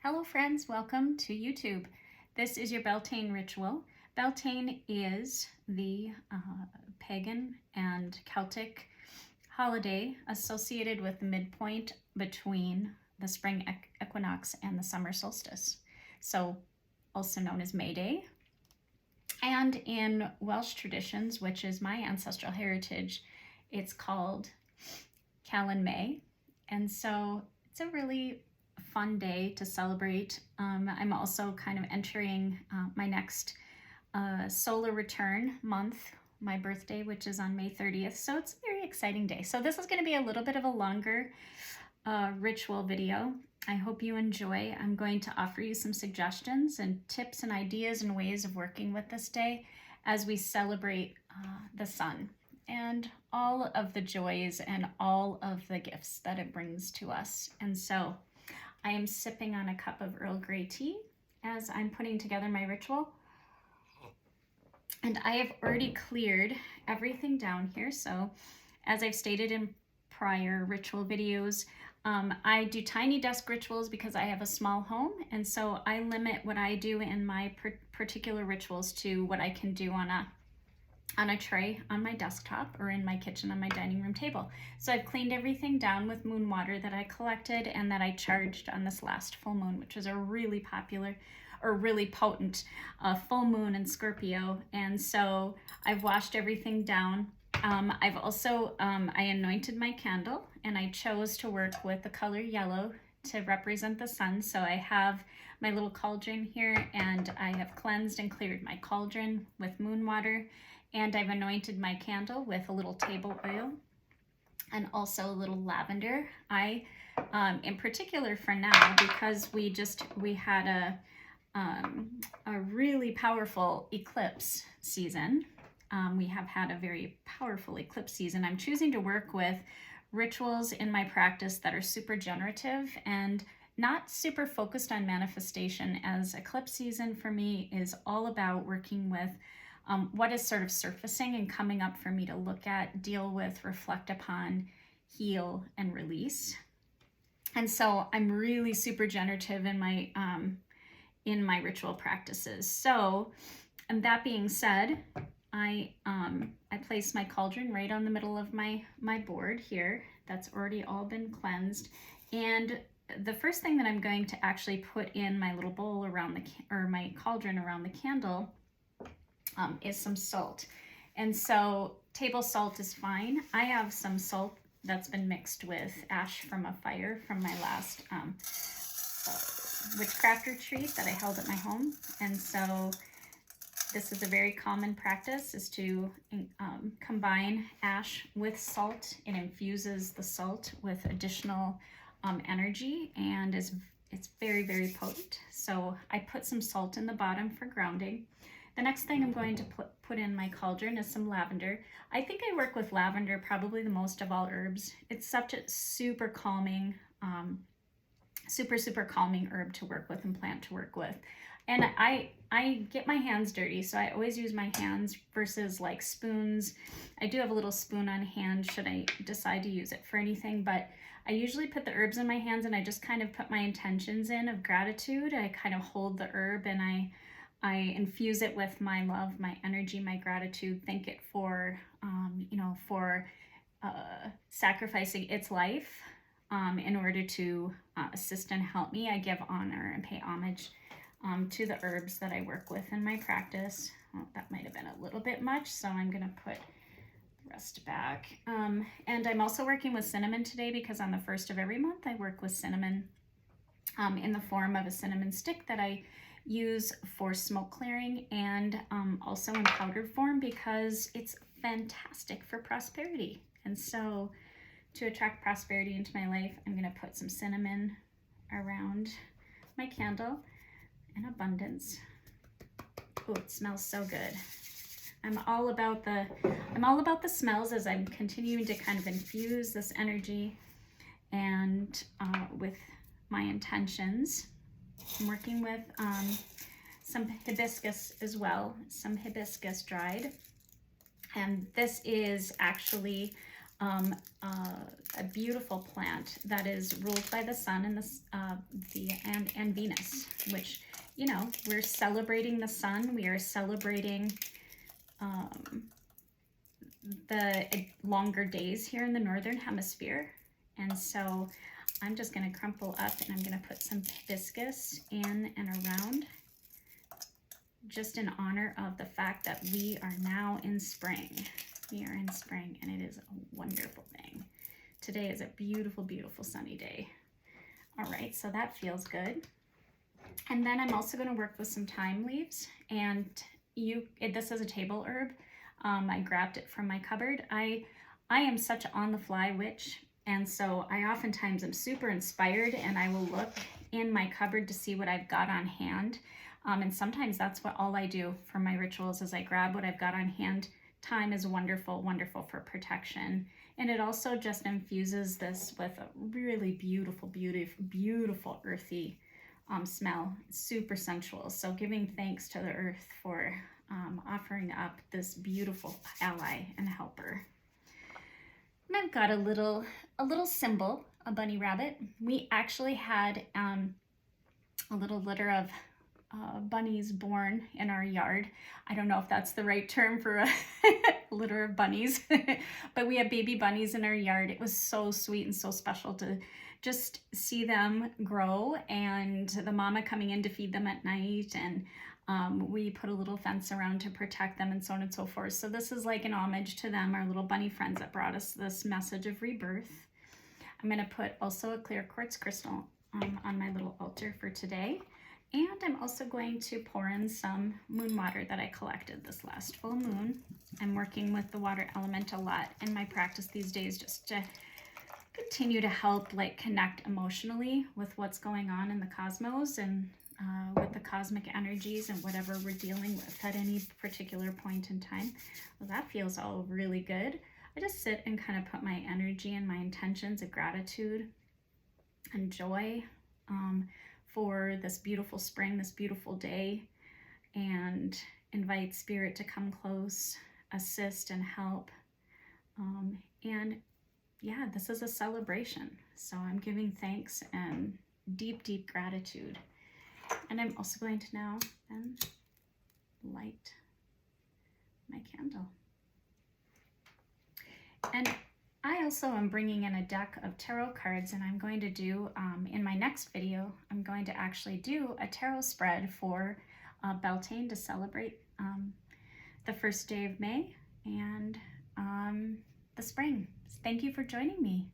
Hello friends, welcome to YouTube. This is your Beltane ritual. Beltane is the pagan and Celtic holiday associated with the midpoint between the spring equinox and the summer solstice. So also known as May Day. And in Welsh traditions, which is my ancestral heritage, it's called Callan May. And so it's a really fun day to celebrate. I'm also kind of entering my next solar return month, my birthday, which is on May 30th. So it's a very exciting day. So this is going to be a little bit of a longer ritual video. I hope you enjoy. I'm going to offer you some suggestions and tips and ideas and ways of working with this day as we celebrate the sun and all of the joys and all of the gifts that it brings to us. And so I am sipping on a cup of Earl Grey tea as I'm putting together my ritual. And I have already cleared everything down here. So as I've stated in prior ritual videos, I do tiny desk rituals because I have a small home. And so I limit what I do in my particular rituals to what I can do on a tray on my desktop or in my kitchen on my dining room table. So I've cleaned everything down with moon water that I collected and that I charged on this last full moon, which was a really popular or really potent full moon in Scorpio. And so I've washed everything down. I've also, I anointed my candle and I chose to work with the color yellow to represent the sun. So I have my little cauldron here and I have cleansed and cleared my cauldron with moon water. And I've anointed my candle with a little table oil and also a little lavender. I, in particular for now, because we had a really powerful eclipse season. We have had a very powerful eclipse season. I'm choosing to work with rituals in my practice that are super generative and not super focused on manifestation, as eclipse season for me is all about working with what is sort of surfacing and coming up for me to look at, deal with, reflect upon, heal, and release. And so I'm really super generative in my ritual practices. So, and that being said, I place my cauldron right on the middle of my board here. That's already all been cleansed. And the first thing that I'm going to actually put in my little bowl around my cauldron around the candle is some salt. And so table salt is fine. I have some salt that's been mixed with ash from a fire from my last witchcraft retreat that I held at my home. And so this is a very common practice, is to combine ash with salt. It infuses the salt with additional energy and it's very, very potent. So I put some salt in the bottom for grounding. The next thing I'm going to put in my cauldron is some lavender. I think I work with lavender probably the most of all herbs. It's such a super calming, super calming herb to work with and plant to work with. And I get my hands dirty, so I always use my hands versus like spoons. I do have a little spoon on hand should I decide to use it for anything, but I usually put the herbs in my hands and I just kind of put my intentions in of gratitude. I kind of hold the herb and I infuse it with my love, my energy, my gratitude, thank it for, for sacrificing its life in order to assist and help me. I give honor and pay homage to the herbs that I work with in my practice. Well, that might have been a little bit much, so I'm going to put the rest back. And I'm also working with cinnamon today because on the first of every month I work with cinnamon in the form of a cinnamon stick that I use for smoke clearing and also in powdered form because it's fantastic for prosperity. And so to attract prosperity into my life, I'm going to put some cinnamon around my candle in abundance. Oh, it smells so good. I'm all about the smells as I'm continuing to kind of infuse this energy and with my intentions. I'm working with some hibiscus as well, some hibiscus dried. And this is actually a beautiful plant that is ruled by the sun and and Venus, which, you know, we're celebrating the sun. We are celebrating the longer days here in the northern hemisphere. And so I'm just going to crumple up and I'm going to put some hibiscus in and around, just in honor of the fact that we are now in spring. We are in spring, and it is a wonderful thing. Today is a beautiful, beautiful sunny day. All right, so that feels good. And then I'm also going to work with some thyme leaves, and this is a table herb. I grabbed it from my cupboard. I am such an on-the-fly witch, and so I oftentimes am super inspired, and I will look in my cupboard to see what I've got on hand. And sometimes that's all I do for my rituals, is I grab what I've got on hand. Thyme is wonderful, wonderful for protection. And it also just infuses this with a really beautiful, beautiful, beautiful earthy smell. It's super sensual. So giving thanks to the earth for offering up this beautiful ally and helper. And I've got a little symbol, a bunny rabbit. We actually had a little litter of bunnies born in our yard. I don't know if that's the right term for a litter of bunnies, but we had baby bunnies in our yard. It was so sweet and so special to just see them grow, and the mama coming in to feed them at night, and we put a little fence around to protect them, and so on and so forth. So this is like an homage to them, our little bunny friends that brought us this message of rebirth. I'm going to put also a clear quartz crystal on my little altar for today. And I'm also going to pour in some moon water that I collected this last full moon. I'm working with the water element a lot in my practice these days, just to continue to help like connect emotionally with what's going on in the cosmos, and with the cosmic energies and whatever we're dealing with at any particular point in time. Well, that feels all really good. I just sit and kind of put my energy and my intentions of gratitude and joy for this beautiful spring, this beautiful day, and invite spirit to come close, assist, and help. And yeah, this is a celebration. So I'm giving thanks and deep, deep gratitude. And I'm also going to now then light my candle. And I also am bringing in a deck of tarot cards, and I'm going to do, in my next video, I'm going to actually do a tarot spread for Beltane to celebrate the first day of May and the spring. Thank you for joining me.